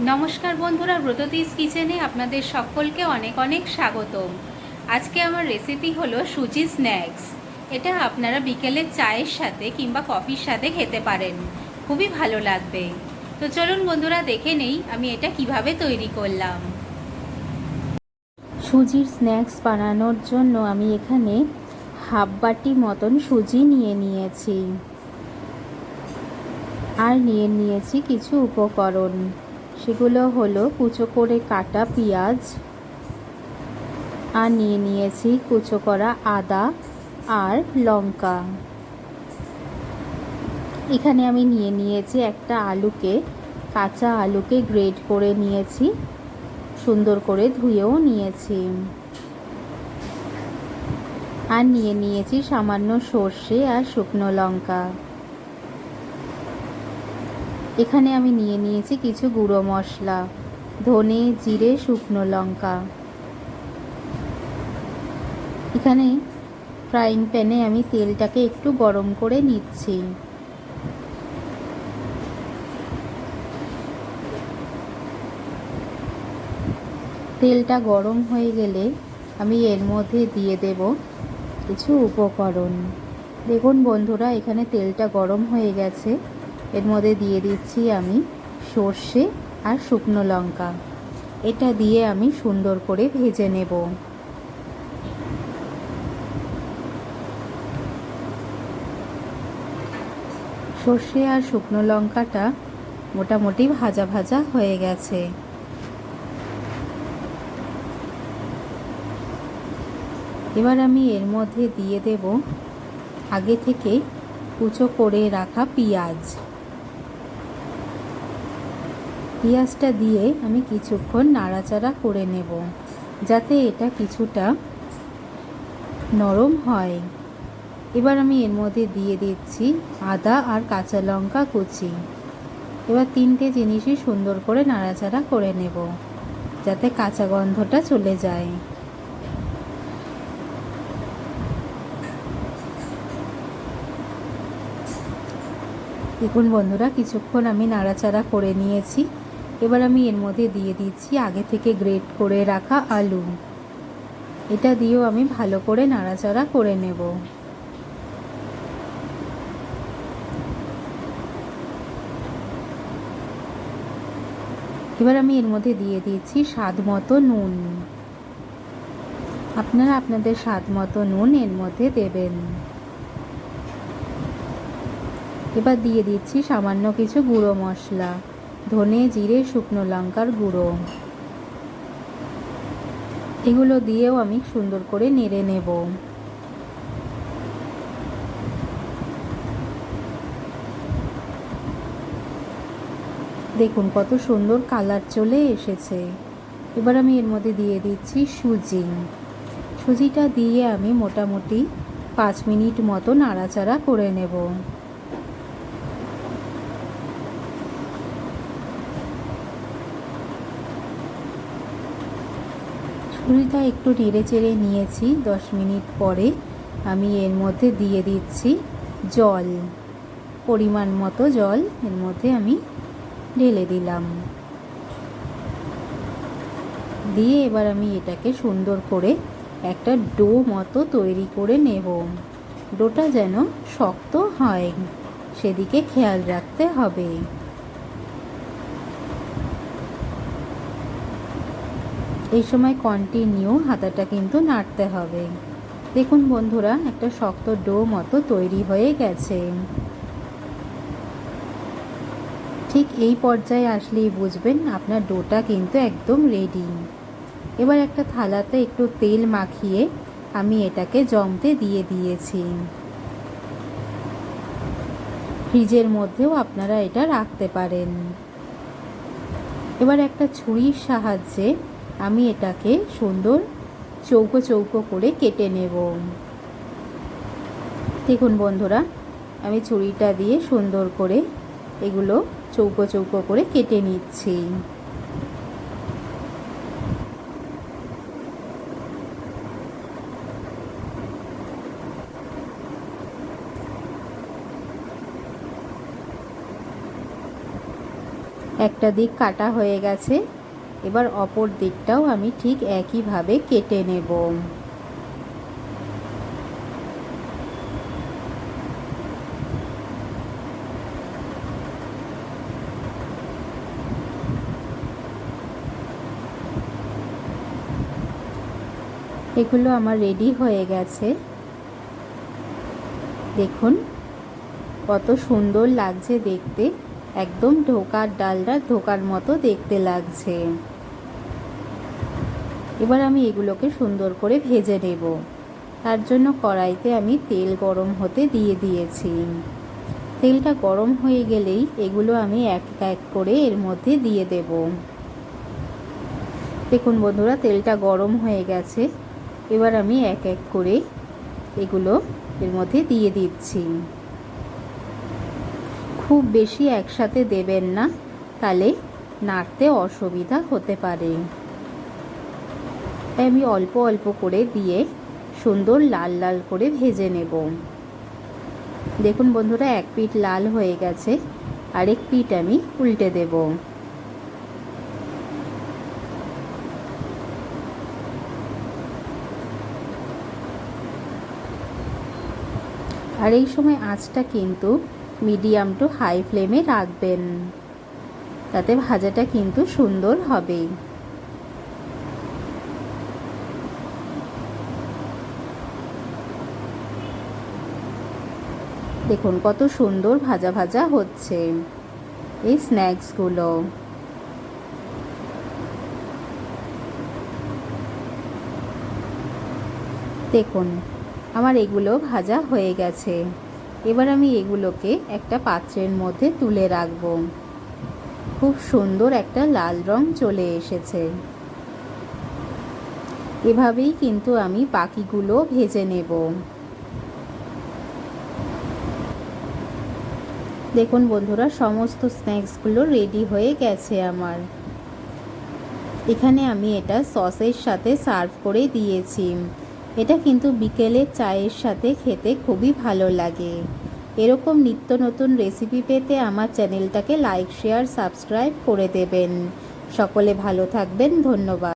নমস্কার বন্ধুরা, ব্রততিস কিচেনে আপনাদের সকলকে অনেক অনেক স্বাগতম। আজকে আমার রেসিপি হলো সুজি স্ন্যাক্স। এটা আপনারা বিকেলের চায়ের সাথে কিংবা কফির সাথে খেতে পারেন, খুবই ভালো লাগবে। তো চলুন বন্ধুরা, দেখে নেই আমি এটা কিভাবে তৈরি করলাম। সুজির স্ন্যাক্স বানানোর জন্য আমি এখানে হাফ বাটি মতন সুজি নিয়ে নিয়েছি, আর নিয়েছি কিছু উপকরণ। সেগুলো হলো কুচো করে কাটা পেঁয়াজ, আর নিয়েছি কুচো করা আদা আর লঙ্কা। এখানে আমি নিয়েছি একটা আলুকে, কাঁচা আলুকে গ্রেট করে নিয়েছি, সুন্দর করে ধুয়েও নিয়েছি। আর নিয়েছি সামান্য সর্ষে আর শুকনো লঙ্কা। এখানে আমি নিয়েছি কিছু গুঁড়ো মশলা, ধনে, জিরে, শুকনো লঙ্কা। এখানে ফ্রাইং প্যানে আমি তেলটাকে একটু গরম করে নিচ্ছি। তেলটা গরম হয়ে গেলে আমি এর মধ্যে দিয়ে দেব কিছু উপকরণ। দেখুন বন্ধুরা, এখানে তেলটা গরম হয়ে গেছে। এর মধ্যে দিয়ে দিচ্ছি আমি সর্ষে আর শুকনো লঙ্কা। এটা দিয়ে আমি সুন্দর করে ভেজে নেব। সর্ষে আর শুকনো লঙ্কাটা মোটামুটি ভাজা ভাজা হয়ে গেছে। এবার আমি এর মধ্যে দিয়ে দেব আগে থেকে কুচো করে রাখা পেঁয়াজটা দিয়ে আমি কিছুক্ষণ নাড়াচাড়া করে নেব, যাতে এটা কিছুটা নরম হয়। এবার আমি এর মধ্যে দিয়ে দিচ্ছি আদা আর কাঁচা লঙ্কা কুচি। এবার তিনটে জিনিসই সুন্দর করে নাড়াচাড়া করে নেব, যাতে কাঁচা গন্ধটা চলে যায়। দেখুন বন্ধুরা, কিছুক্ষণ আমি নাড়াচাড়া করে নিয়েছি। এবার আমি এর মধ্যে দিয়ে দিচ্ছি আগে থেকে গ্রেট করে রাখা আলু। এটা দিয়েও আমি ভালো করে নাড়াচাড়া করে নেব। এবার আমি এর মধ্যে দিয়ে দিচ্ছি স্বাদ মতো নুন। আপনারা আপনাদের স্বাদ মতো নুন এর মধ্যে দেবেন। এবার দিয়ে দিচ্ছি সামান্য কিছু গুঁড়ো মশলা, ধনে, জিরে, শুকনো লঙ্কার গুঁড়ো। এগুলো দিয়েও আমি সুন্দর করে নেড়ে নেব। দেখুন কত সুন্দর কালার চলে এসেছে। এবার আমি এর মধ্যে দিয়ে দিচ্ছি সুজিটা দিয়ে আমি মোটামুটি 5 মিনিট মতো নাড়াচাড়া করে নেব। সুজিটা একটু নেড়ে চেড়ে নিয়েছি। 10 মিনিট পরে আমি এর মধ্যে দিয়ে দিচ্ছি জল, পরিমাণ মতো জল এর মধ্যে আমি ঢেলে দিলাম। দিয়ে এবার আমি এটাকে সুন্দর করে একটা ডো মতো তৈরি করে নেব। ডোটা যেন শক্ত হয়, সেদিকে খেয়াল রাখতে হবে। এই সময় কন্টিনিউ হাতাটা কিন্তু নাড়তে হবে। দেখুন বন্ধুরা, একটা শক্ত ডো মতো তৈরি হয়ে গেছে। ঠিক এই পর্যায়ে আসলেই বুঝবেন আপনার ডোটা কিন্তু একদম রেডি। এবার একটা থালাতে একটু তেল মাখিয়ে আমি এটাকে জমতে দিয়ে দিয়েছি। ফ্রিজের মধ্যেও আপনারা এটা রাখতে পারেন। এবার একটা ছুরির সাহায্যে আমি এটাকে সুন্দর চৌকো চৌকো করে কেটে নেব। দেখুন বন্ধুরা, আমি ছুরিটা দিয়ে সুন্দর করে এগুলো চৌকো চৌকো করে কেটে নিচ্ছি। একটা দিক কাটা হয়ে গেছে, এবার অপর দিকটাও আমি ঠিক একইভাবে কেটে নেব। এগুলো আমার রেডি হয়ে গেছে। দেখুন কত সুন্দর লাগছে দেখতে, একদম ঢোকার ডালটা ঢোকার মতো দেখতে লাগছে। এবার আমি এগুলোকে সুন্দর করে ভেজে নেব। তার জন্য কড়াইতে আমি তেল গরম হতে দিয়ে দিয়েছি। তেলটা গরম হয়ে গেলেই এগুলো আমি এক এক করে এর মধ্যে দিয়ে দেব। দেখুন বন্ধুরা, তেলটা গরম হয়ে গেছে। এবার আমি এক এক করে এগুলো এর মধ্যে দিয়ে দিচ্ছি। খুব বেশি একসাথে দেবেন না, তাহলে নাড়তে অসুবিধা হতে পারে। তাই আমি অল্প অল্প করে দিয়ে সুন্দর লাল লাল করে ভেজে নেব। দেখুন বন্ধুরা, এক পিঠ লাল হয়ে গেছে, আরেক পিঠ আমি উল্টে দেব। আর এই সময় আঁচটা কিন্তু মিডিয়াম টু হাই ফ্লেমে রাখবেন, তাতে ভাজাটা কিন্তু সুন্দর হবে। দেখুন কত সুন্দর ভাজা ভাজা হচ্ছে এই স্ন্যাক্সগুলো। দেখুন আমার এগুলো ভাজা হয়ে গেছে। এবার আমি এগুলোকে একটা পাত্রের মধ্যে তুলে রাখব। খুব সুন্দর একটা লাল রং চলে এসেছে। এভাবেই কিন্তু আমি বাকিগুলো ভেজে নেব। দেখুন বন্ধুরা, সমস্ত স্ন্যাক্সগুলো রেডি হয়ে গেছে আমার। এখানে আমি এটা সসের সাথে সার্ভ করে দিয়েছি। এটা কিন্তু বিকেলের চায়ের সাথে খেতে খুবই ভালো লাগে। এরকম নিত্য নতুন রেসিপি পেতে আমার চ্যানেলটাকে লাইক, শেয়ার, সাবস্ক্রাইব করে দেবেন। সকলে ভালো থাকবেন। ধন্যবাদ।